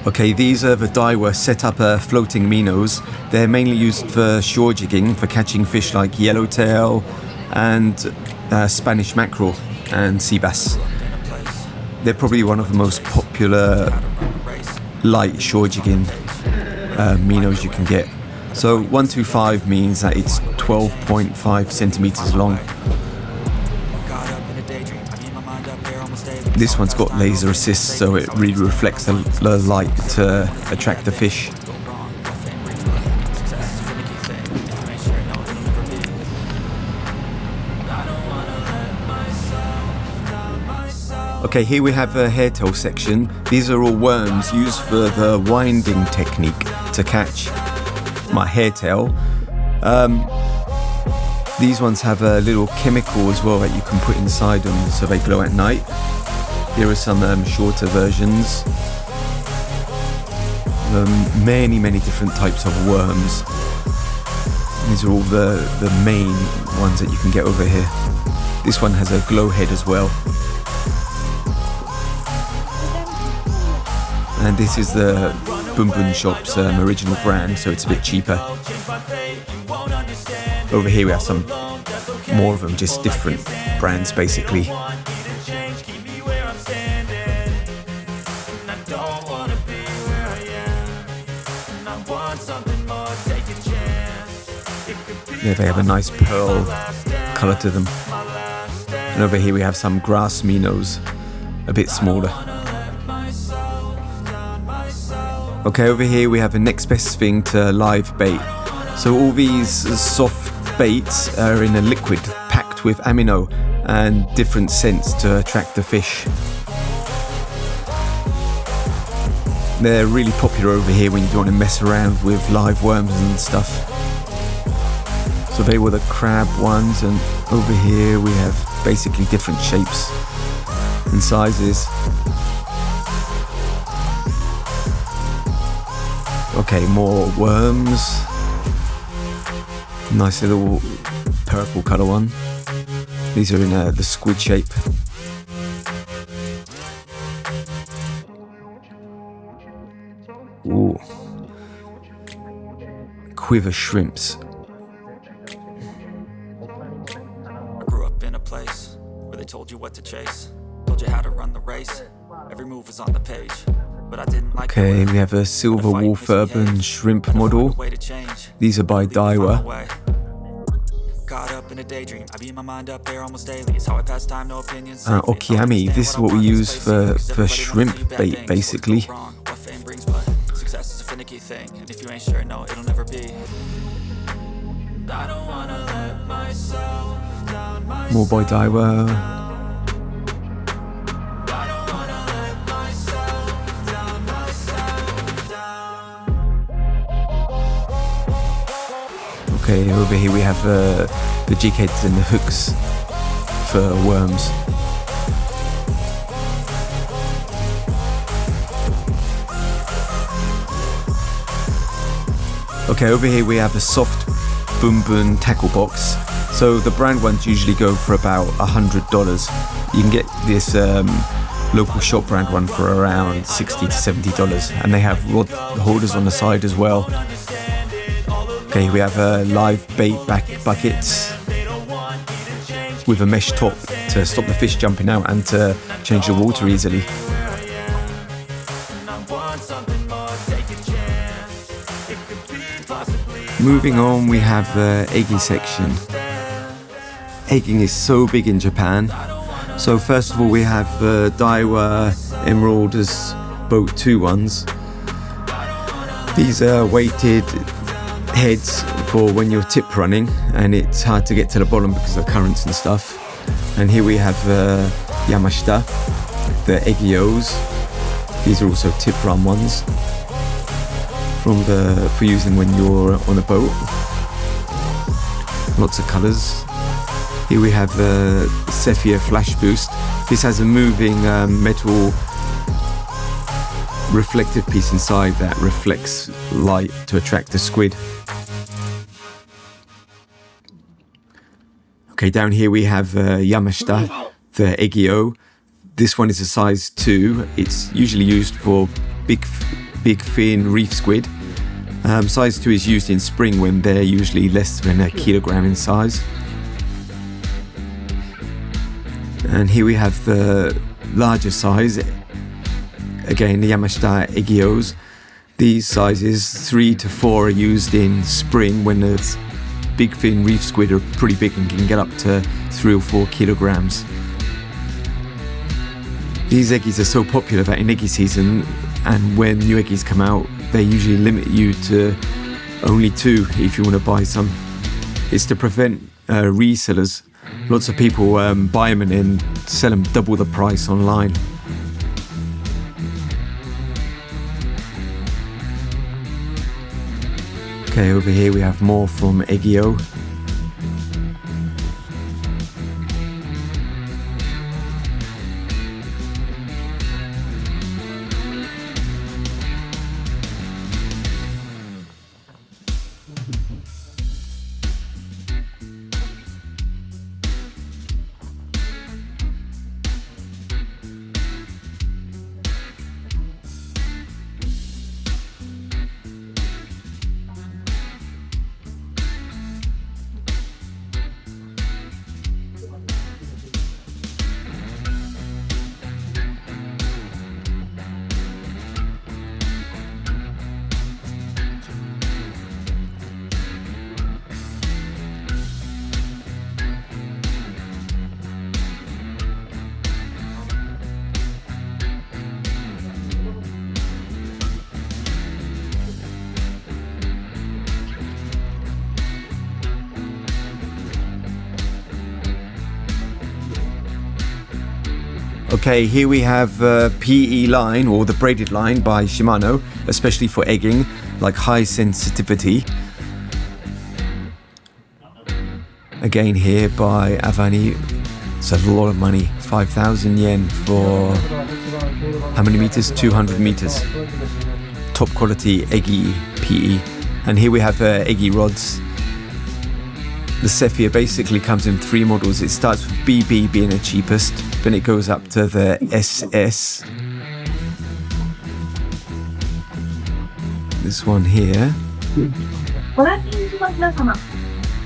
Okay, these are the Daiwa set-up floating Minnows. They're mainly used for shore jigging, for catching fish like yellowtail and Spanish mackerel and sea bass. They're probably one of the most popular light shore jigging Minnows you can get. So 125 means that it's 12.5 centimeters long. This one's got laser assist, so it really reflects the light to attract the fish. Okay, here we have the hairtail section. These are all worms used for the winding technique to catch my hairtail. These ones have a little chemical as well that you can put inside them so they glow at night. Here are some shorter versions. Many different types of worms. These are all the main ones that you can get over here. This one has a glow head as well. And this is the BunBun shop's original brand, so it's a bit cheaper. Over here we have some more of them, just different brands basically. Yeah, they have a nice pearl colour to them. And over here we have some grass minnows, a bit smaller. Okay, over here we have the next best thing to live bait. So all these soft baits are in a liquid packed with Amino and different scents to attract the fish. They're really popular over here when you want to mess around with live worms and stuff. So they were the crab ones, and over here we have basically different shapes and sizes. Okay, more worms. Nice little purple colour one. These are in the squid shape. Ooh. Quiver shrimps. Told you what to chase, told you how to run the race. Every move was on the page, but I didn't like. Okay, we have a silver wolf urban shrimp model. These are by Daiwa. Caught up in a daydream, I beat my mind up there almost daily. It's how I pass time, no opinions. Okiyami, this is what we use for shrimp bait basically. Success is a finicky thing, and if you ain't sure, no, it'll never be. I don't wanna let myself down. More by Daiwa. Okay, over here we have the jig heads and the hooks for worms. Okay, over here we have a soft BunBun tackle box. So the brand ones usually go for about $100. You can get this local shop brand one for around $60 to $70, and they have rod holders on the side as well. Okay, we have live bait buckets with a mesh top to stop the fish jumping out and to change the water easily. Moving on, we have the eggy section. Egging is so big in Japan. So first of all, we have the Daiwa Emerald's Boat 2 ones. These are weighted heads for when you're tip running and it's hard to get to the bottom because of the currents and stuff. And here we have Yamashita, the Eggios. These are also tip run ones for using when you're on a boat. Lots of colours. Here we have the Sephia Flash Boost. This has a moving metal reflective piece inside that reflects light to attract the squid. Okay, down here we have Yamashita, the Eggio. This one is a size 2. It's usually used for big big fin reef squid. Size 2 is used in spring when they're usually less than a kilogram in size. And here we have the larger size, again the Yamashita Egios. These sizes 3 to 4 are used in spring when the big fin reef squid are pretty big and can get up to 3 or 4 kilograms. These eggies are so popular that in eggie season, and when new eggies come out, they usually limit you to only 2 if you want to buy some. It's to prevent resellers. Lots of people buy them and then sell them double the price online. Okay, over here we have more from Egio. Okay, here we have PE line, or the braided line by Shimano, especially for egging, like high sensitivity. Again here by Avani, it's a lot of money, 5,000 yen for how many meters? 200 meters. Top quality eggy PE. And here we have eggy rods. The Sephia basically comes in 3 models. It starts with BB being the cheapest, then it goes up to the SS. This one here.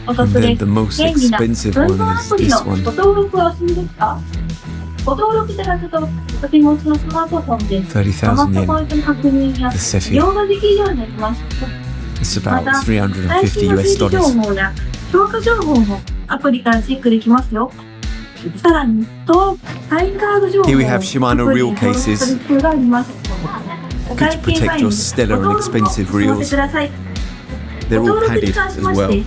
And then the most expensive one is this one. 30,000 yen. The Sephia. It's about $350 US. Here we have Shimano reel cases. Good to protect your stellar and expensive reels. They're all padded as well.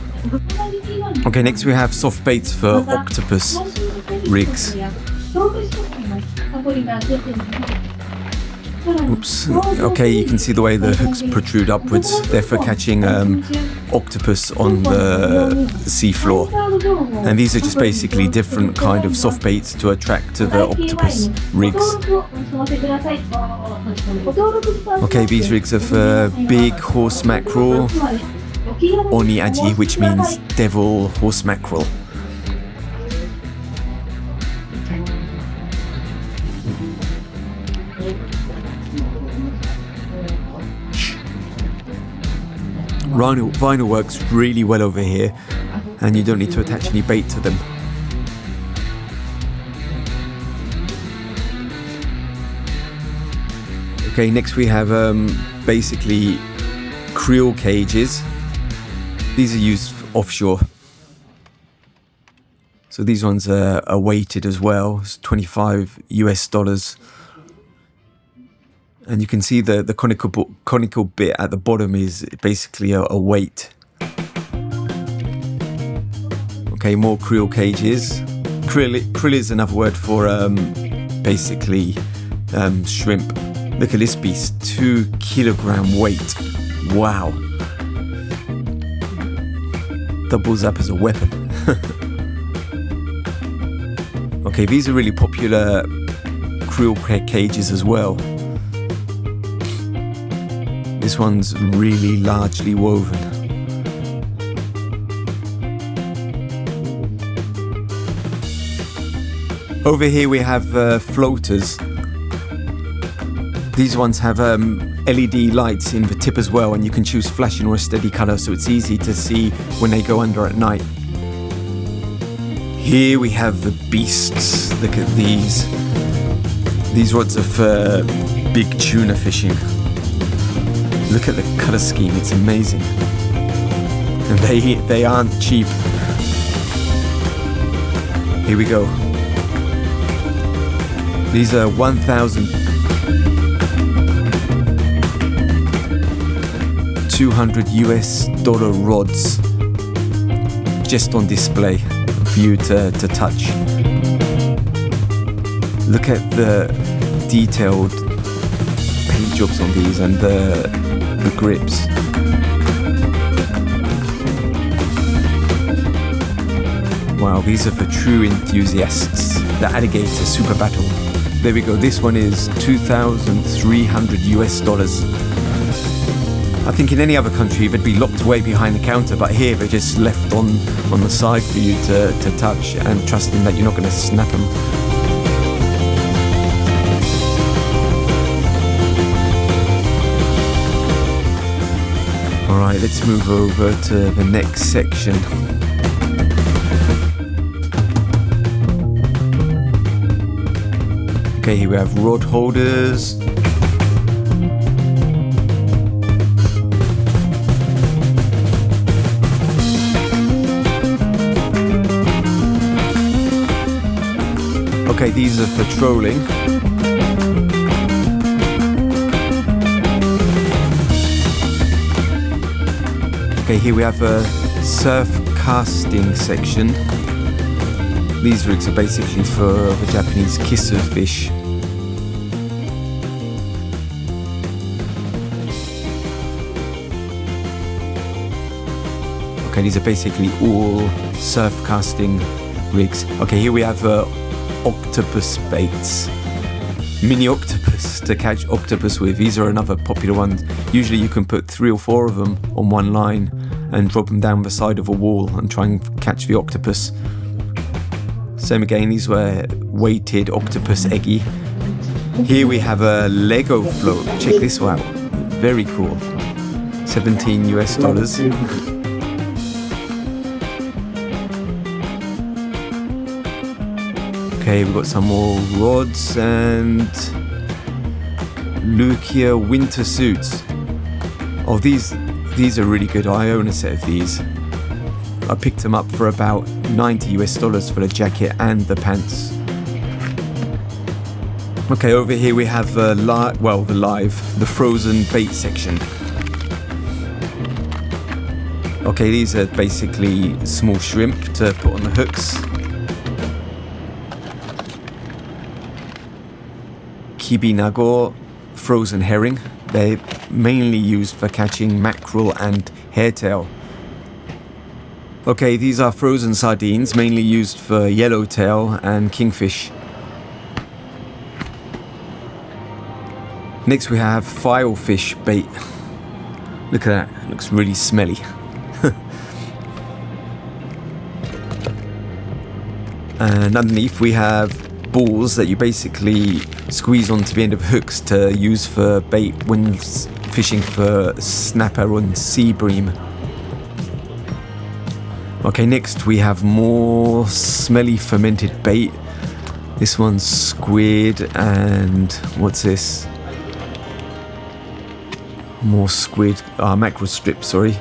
Okay, next we have soft baits for Octopus rigs. Oops. Okay, you can see the way the hooks protrude upwards. They're for catching octopus on the seafloor. And these are just basically different kind of soft baits to attract to the octopus rigs. Okay, these rigs are for big horse mackerel, oni aji, which means devil horse mackerel. Vinyl works really well over here, and you don't need to attach any bait to them. Okay, next we have basically Krill cages. These are used offshore. So these ones are weighted as well. It's $25 US. And you can see the conical bit at the bottom is basically a weight. Okay, more krill cages. Krill is another word for basically shrimp. Look at this beast, 2 kilogram weight. Wow. Doubles up as a weapon. Okay, these are really popular krill cages as well. This one's really largely woven. Over here we have floaters. These ones have LED lights in the tip as well, and you can choose flashing or a steady color, so it's easy to see when they go under at night. Here we have the beasts. Look at these. These rods are for big tuna fishing. Look at the color scheme, it's amazing. And they aren't cheap. Here we go. These are $1,200 US rods just on display for you to touch. Look at the detailed paint jobs on these and the grips. Wow, these are for true enthusiasts. The Alligator Super Battle. There we go, this one is $2,300 US. I think in any other country they'd be locked away behind the counter, but here they're just left on the side for you to touch and trusting that you're not going to snap them. Alright, let's move over to the next section. Okay, here we have rod holders. Okay, these are for trolling. Okay, here we have a surf casting section. These rigs are basically for the Japanese kisser fish. Okay, these are basically all surf casting rigs. Okay, here we have octopus baits. Mini octopus to catch octopus with. These are another popular one. Usually you can put 3 or 4 of them on one line and drop them down the side of a wall and try and catch the octopus. Same again, these were weighted octopus eggy. Here we have a Lego float. Check this one out. Very cool. $17 US. Okay, we've got some more rods and Lucia winter suits. Oh, these are really good. I own a set of these. I picked them up for about $90 US for the jacket and the pants. Okay, over here we have the frozen bait section. Okay, these are basically small shrimp to put on the hooks. Kibinago, frozen herring. They're mainly used for catching mackerel and hairtail. Okay, these are frozen sardines, mainly used for yellowtail and kingfish. Next we have filefish bait. Look at that, it looks really smelly. And underneath we have balls that you basically squeeze onto the end of hooks to use for bait when fishing for snapper and sea bream. Okay, next we have more smelly fermented bait. This one's squid and what's this? More squid, mackerel strips, sorry,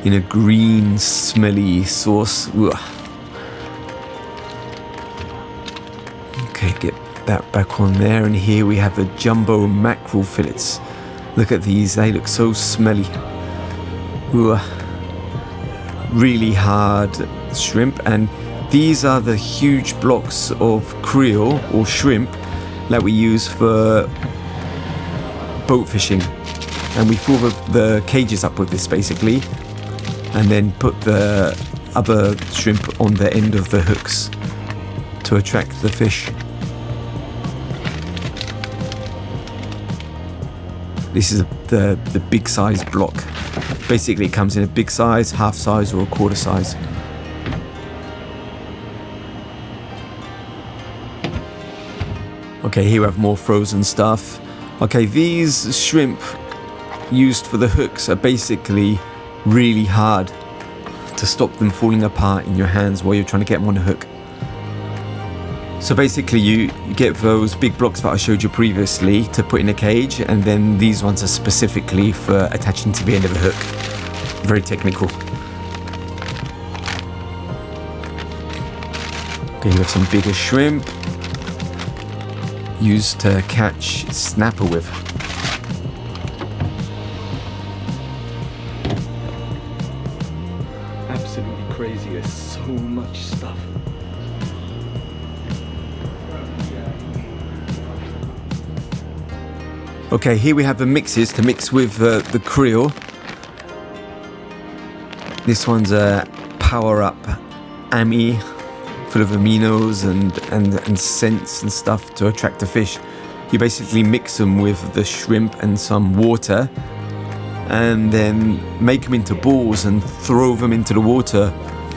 in a green smelly sauce. Ugh. Okay, get that back on there, and here we have the jumbo mackerel fillets. Look at these, they look so smelly. Ugh. Really hard shrimp, and these are the huge blocks of krill or shrimp that we use for boat fishing, and we fill the cages up with this basically, and then put the other shrimp on the end of the hooks to attract the fish. This is the big size block. Basically it comes in a big size, half size or a quarter size. Okay, here we have more frozen stuff. Okay, these shrimp used for the hooks are basically really hard to stop them falling apart in your hands while you're trying to get them on a hook. So basically you get those big blocks that I showed you previously to put in a cage, and then these ones are specifically for attaching to the end of a hook. Very technical. Okay, you have some bigger shrimp used to catch snapper with. Absolutely crazy, there's so much stuff. Okay, here we have the mixes to mix with the krill. This one's a power up Ami, full of aminos and scents and stuff to attract the fish. You basically mix them with the shrimp and some water, and then make them into balls and throw them into the water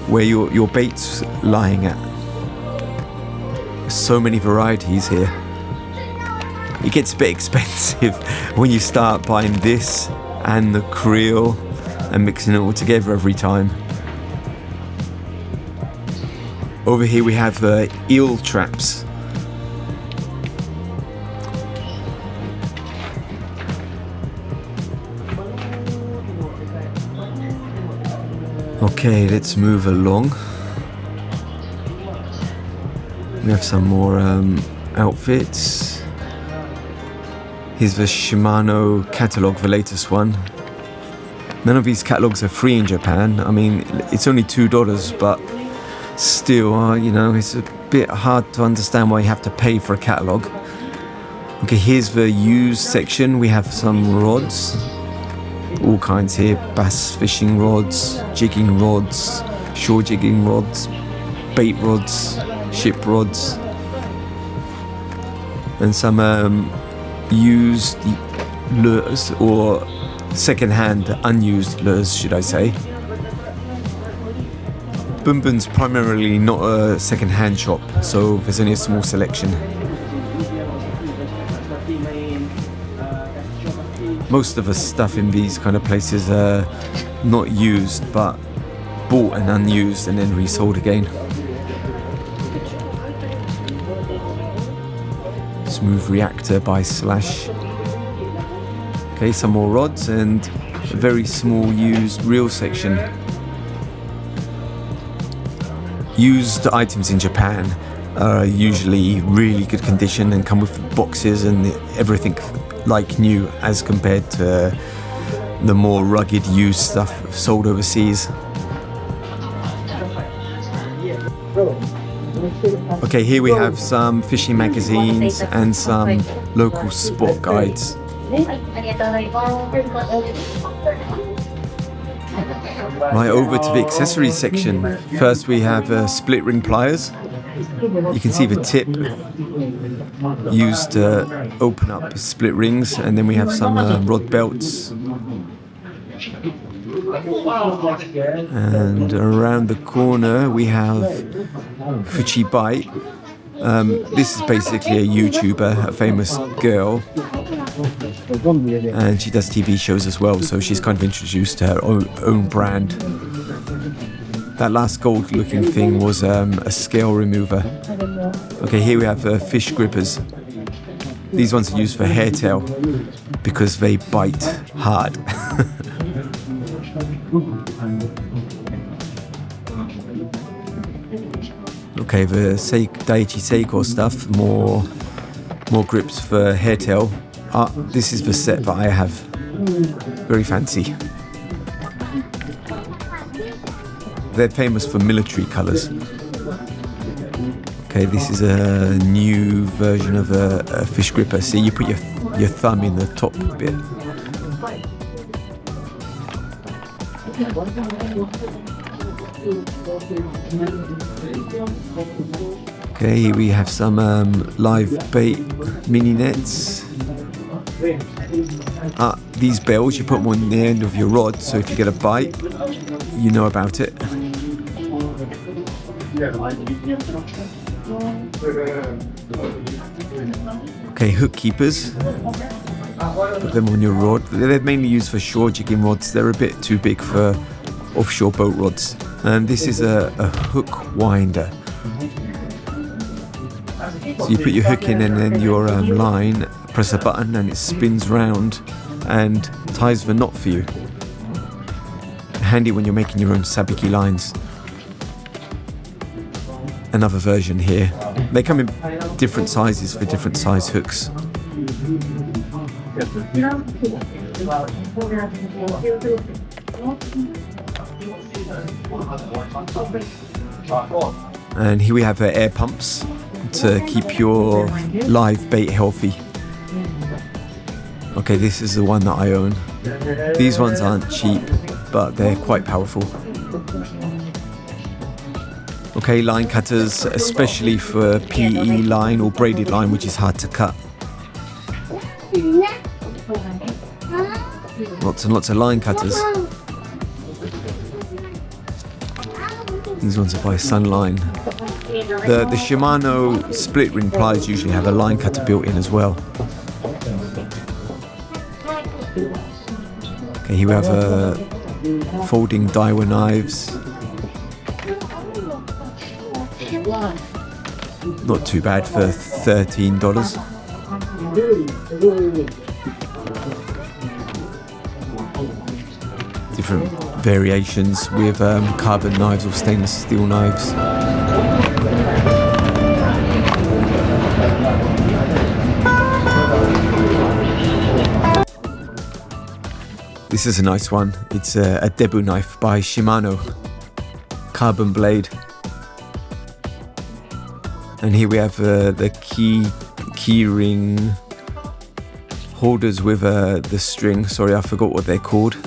where your bait's lying at. There's so many varieties here. It gets a bit expensive when you start buying this and the krill and mixing it all together every time. Over here we have eel traps. Okay, let's move along. We have some more outfits. Here's the Shimano catalogue, the latest one. None of these catalogues are free in Japan. I mean, it's only $2, but still, you know, it's a bit hard to understand why you have to pay for a catalogue. Okay, here's the used section. We have some rods, all kinds here. Bass fishing rods, jigging rods, shore jigging rods, bait rods, ship rods, and some used lures, or second-hand unused lures, should I say. BunBun's primarily not a second-hand shop, so there's only a small selection. Most of the stuff in these kind of places are not used, but bought and unused and then resold again. Smooth reactor by Slash. Okay, some more rods and a very small used reel section. Used items in Japan are usually really good condition and come with boxes and everything like new, as compared to the more rugged used stuff sold overseas. Okay, here we have some fishing magazines and some local spot guides. Right, over to the accessories section. First we have split ring pliers. You can see the tip used to open up split rings, and then we have some rod belts. And around the corner we have Fuchi Bite. This is basically a YouTuber, a famous girl, and she does TV shows as well, so she's kind of introduced her own brand. That last gold looking thing was a scale remover. Okay, here we have fish grippers. These ones are used for hairtail because they bite hard. Okay, the Daiichi Seiko stuff, more grips for hairtail. This is the set that I have. Very fancy. They're famous for military colours. Okay, this is a new version of a fish gripper. See, you put your thumb in the top bit. Okay, here we have some live bait mini nets. These bells, you put them on the end of your rod, so if you get a bite, you know about it. Okay, hook keepers. Put them on your rod. They're mainly used for shore jigging rods. They're a bit too big for offshore boat rods. And this is a hook winder. So you put your hook in and then your line, press a button and it spins round and ties the knot for you. Handy when you're making your own sabiki lines. Another version here. They come in different sizes for different size hooks. And here we have air pumps to keep your live bait healthy. Okay, this is the one that I own. These ones aren't cheap, but they're quite powerful. Okay, line cutters, especially for PE line or braided line, which is hard to cut. Lots and lots of line cutters. These ones are by Sunline. The Shimano split ring pliers usually have a line cutter built in as well. Okay, here we have folding Daiwa knives. Not too bad for $13. Different variations with carbon knives or stainless steel knives. This is a nice one. It's a Debu knife by Shimano. Carbon blade. And here we have the Keyring holders with the string. Sorry, I forgot what they're called.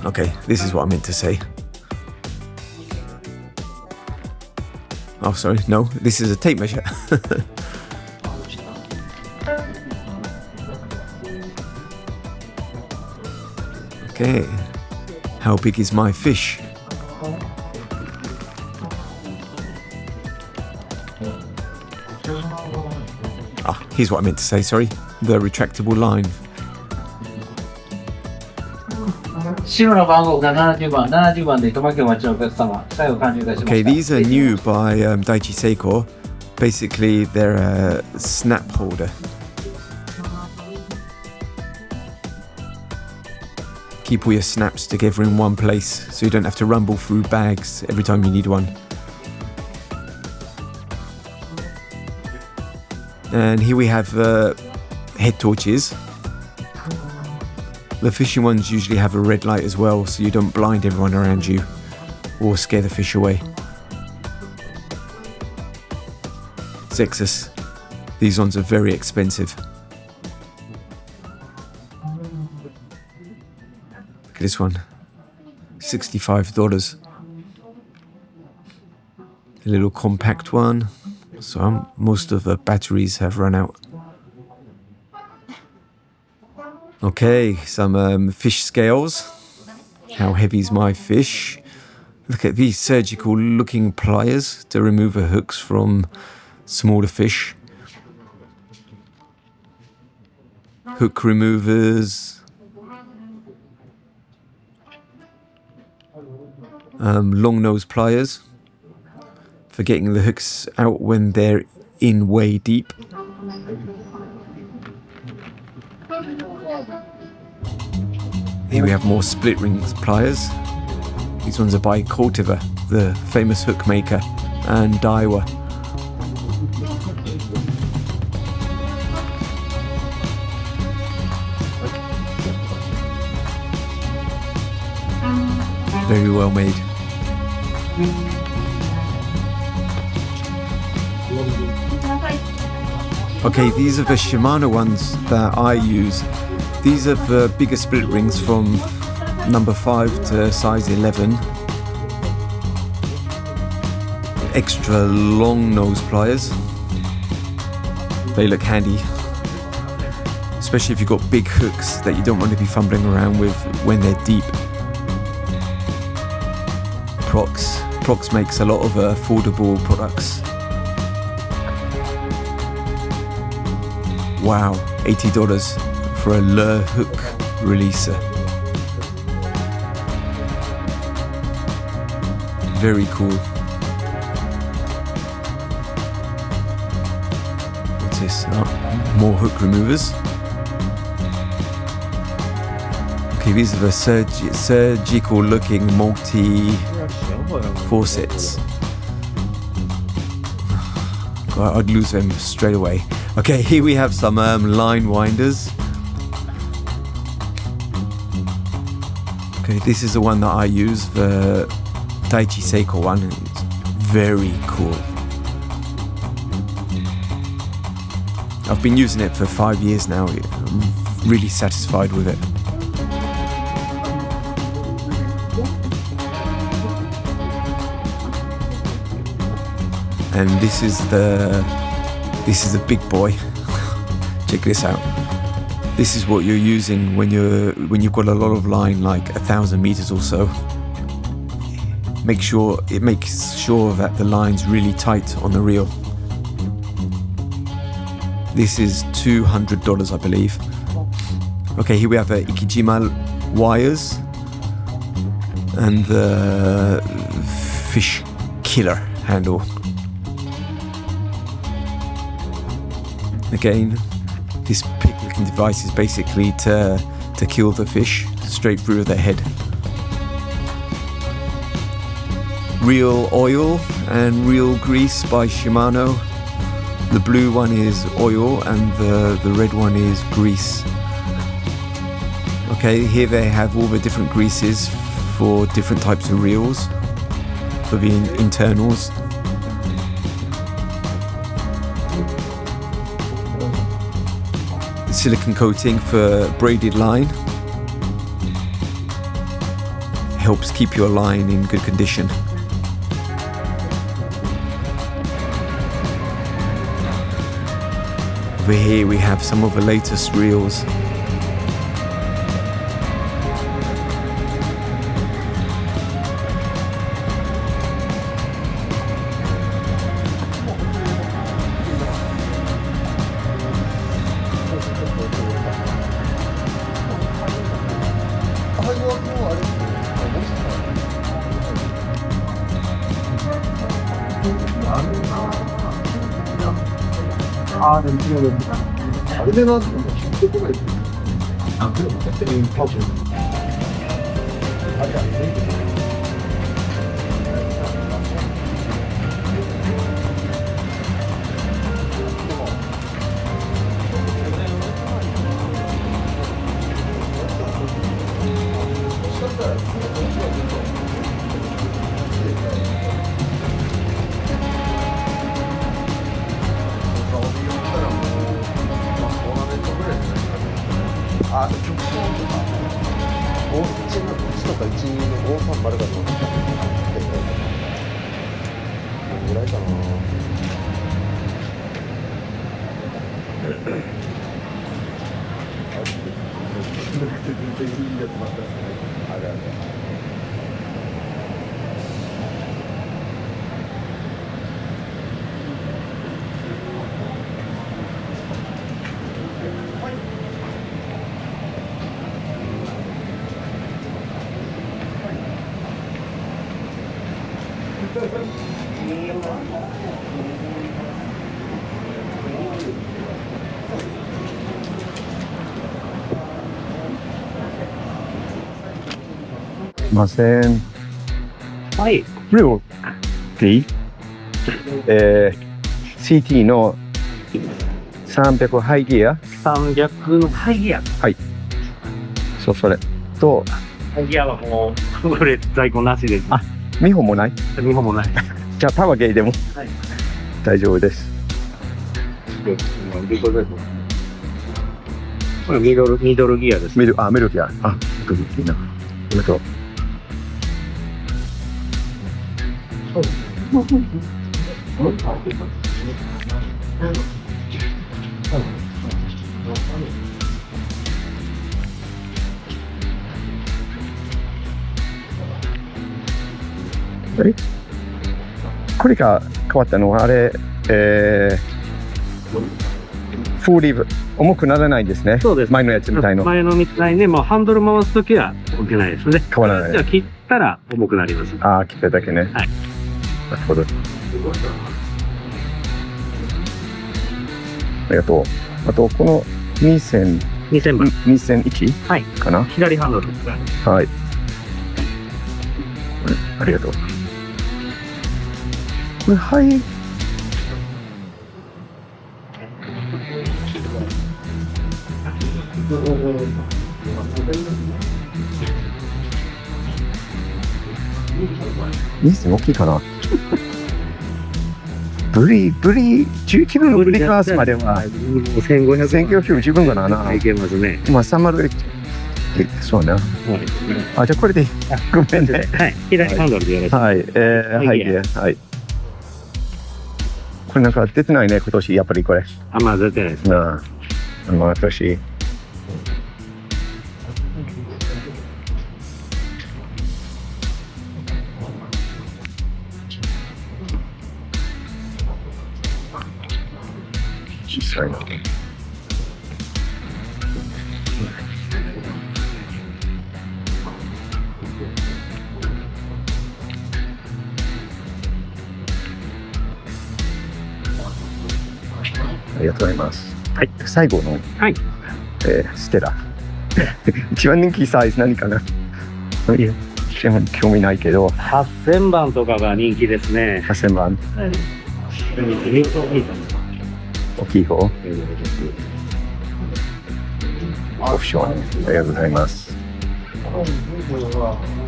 Okay, this is what I meant to say. Oh, sorry, no, this is a tape measure. Okay, how big is my fish? Ah, here's what I meant to say, sorry. The retractable line. Okay, these are new by Daichi Seiko. Basically, they're a snap holder. Keep all your snaps together in one place so you don't have to rumble through bags every time you need one. And here we have head torches. The fishing ones usually have a red light as well, so you don't blind everyone around you or scare the fish away. Zexus. These ones are very expensive. Look at this one. $65. A little compact one. So most of the batteries have run out. Okay, some fish scales. How heavy is my fish? Look at these surgical looking pliers to remove the hooks from smaller fish. Hook removers. Long nose pliers for getting the hooks out when they're in way deep. Here we have more split rings pliers. These ones are by Cultivar, the famous hook maker, and Daiwa. Very well made. Okay, these are the Shimano ones that I use. These are the bigger split rings from number 5 to size 11. Extra long nose pliers. They look handy, especially if you've got big hooks that you don't want to be fumbling around with when they're deep. Prox Crocs makes a lot of affordable products. Wow, $80 for a lure hook releaser. Very cool. What's this? Oh, more hook removers. Okay, these are the surgical looking multi faucets. God, I'd lose them straight away. Okay, here we have some line winders. Okay, this is the one that I use, the Daichi Seiko one. It's very cool. I've been using it for 5 years now. I'm really satisfied with it. And this is the big boy. Check this out. This is what you're using when you've got a lot of line, like 1,000 meters or so. It makes sure that the line's really tight on the reel. This is $200, I believe. Okay, here we have the Ikijime wires and the fish killer handle. Again, this pig-looking device is basically to kill the fish straight through their head. Real oil and real grease by Shimano. The blue one is oil and the red one is grease. Okay, here they have all the different greases for different types of reels, for the internals. Silicone coating for braided line. Helps keep your line in good condition. Over here we have some of the latest reels.はい。Real T CT の300ハイギア300のハイギア。はいそうそれとハイギアはもうこれ在庫なしです。あ2本もない2本もない。じゃあタワゲイでもはい。大丈夫です。これミドルギアです。ミドルギアいいなこれが変わったのはあれ、フーリーブ重くならないですね。そうです。前のやつみたいの。前のみたいに、もうハンドル回すときは置けないですね。変わらない。じゃあ切ったら重くなります。ああ、切っただけね。はい。なるほど。ありがとう。あと、この2000番。2001? はい。かな。左ハンドルですね。はい。ありがとう。これ、はい。2000大きいかな。ブリ19分のブリクラスまでは1500十分かな。いけますね。まあ30そうね。あ、じゃあこれでごめんね。はい。左ハンドルでよろしいですか。はい。はい。これなんか出てないね、今年、やっぱりこれ。あ、まあ出てないです。まあ、私。小さいな。ありがとうございます。はい、最後の、はい、ステラ。一番人気サイズ何かな。いや、興味ないけど。8000番とかが人気ですね。8000番。はい。大きい方。オプション。ありがとうございます。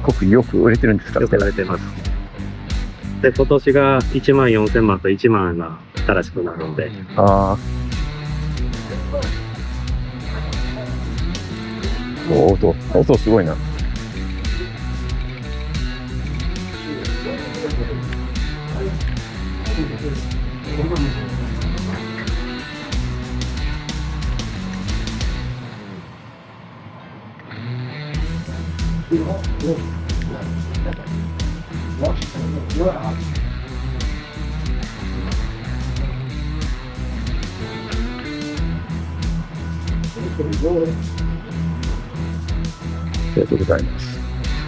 ここよく売れてるんですか。よく売れてます。で、今年が14000番と1万が新しくなるので。ああ。音すごいな。ありがとうございます。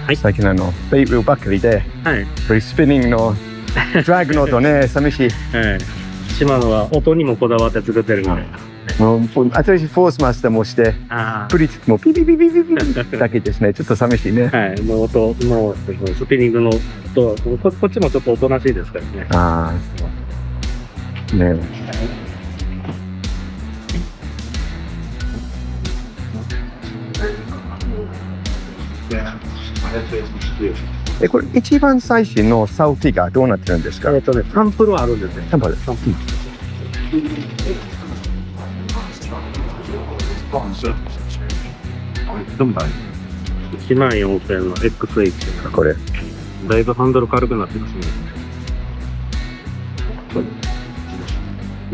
はい、最近ベイブばっかりで、はい、フリースピニングのドラッグの音ね、寂しい。はい。シマノは音にもこだわって作ってるので。もう新しいフォースマスターもして、プリッツもピピピピピピだけですね。ちょっと寂しいね。はい、もうスピニングの音、こっちもちょっとおとなしいですからね。ああ。ね。これ一番最新のサウフィガーどうなってるんですか。サンプルはあるんですね。サンプル。14000の XH。これ。だいぶハンドル軽くなってますね。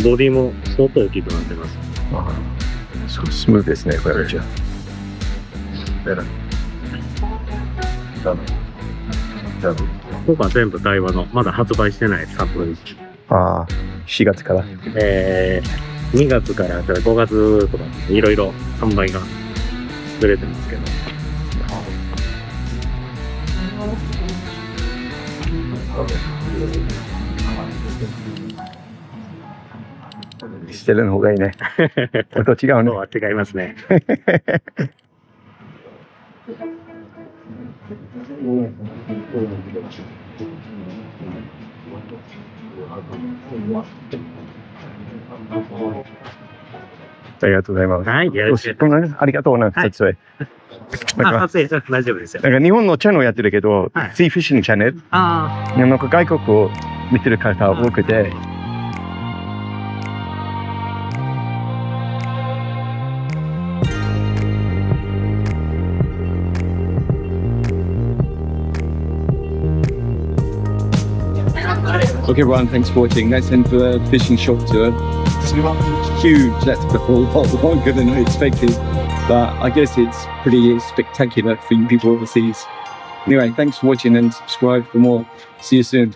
ボディも相当大きくなってます。ああ、そうスムーズですね、これめっちゃ。ここは全部台湾のまだ発売してないサンプルです。ああ、4月から。2月から5月とかいろいろ販売がずれてますけど。捨てるの方がいいね。音違うね。音は違いますね。ありがとうございます。はい、ありがとうな、撮影。撮影大丈夫ですよ。なんか日本のチャンネルやってるけど、シーフィッシングチャンネル。なんか外国を見てる方多くて。Okay, everyone, thanks for watching. That's in for the fishing shop tour. It's huge, that's a lot longer than I expected, but I guess it's pretty spectacular for you people overseas. Anyway, thanks for watching and subscribe for more. See you soon.